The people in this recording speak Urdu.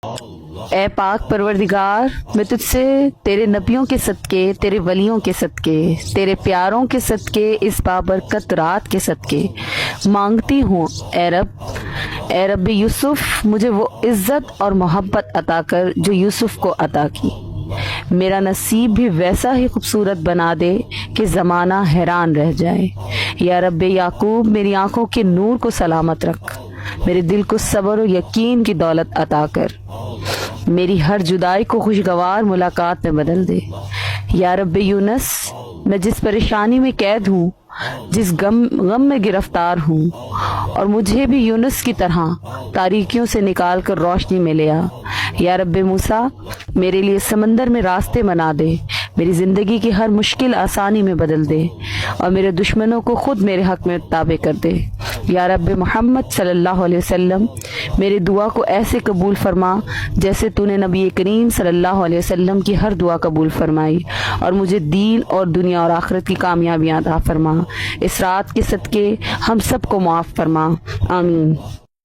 اے پاک پروردگار، میں تجھ سے تیرے نبیوں کے صدقے، تیرے ولیوں کے صدقے، تیرے پیاروں کے صدقے، اس بابرکت رات کے صدقے مانگتی ہوں اے رب یوسف، مجھے وہ عزت اور محبت عطا کر جو یوسف کو عطا کی۔ میرا نصیب بھی ویسا ہی خوبصورت بنا دے کہ زمانہ حیران رہ جائے۔ یا رب یعقوب، میری آنکھوں کے نور کو سلامت رکھ، میرے دل کو صبر و یقین کی دولت عطا کر، میری ہر جدائی کو خوشگوار ملاقات میں بدل دے۔ یا رب یونس، میں جس پریشانی میں قید ہوں، جس غم میں گرفتار ہوں، اور مجھے بھی یونس کی طرح تاریکیوں سے نکال کر روشنی میں لے آ۔ یا رب موسیٰ، میرے لیے سمندر میں راستے بنا دے، میری زندگی کی ہر مشکل آسانی میں بدل دے، اور میرے دشمنوں کو خود میرے حق میں تابع کر دے۔ یا رب محمد صلی اللہ علیہ وسلم، میری دعا کو ایسے قبول فرما جیسے تو نے نبی کریم صلی اللہ علیہ وسلم کی ہر دعا قبول فرمائی، اور مجھے دین اور دنیا اور آخرت کی کامیابیاں عطا فرما۔ اس رات کے صدقے ہم سب کو معاف فرما، آمین۔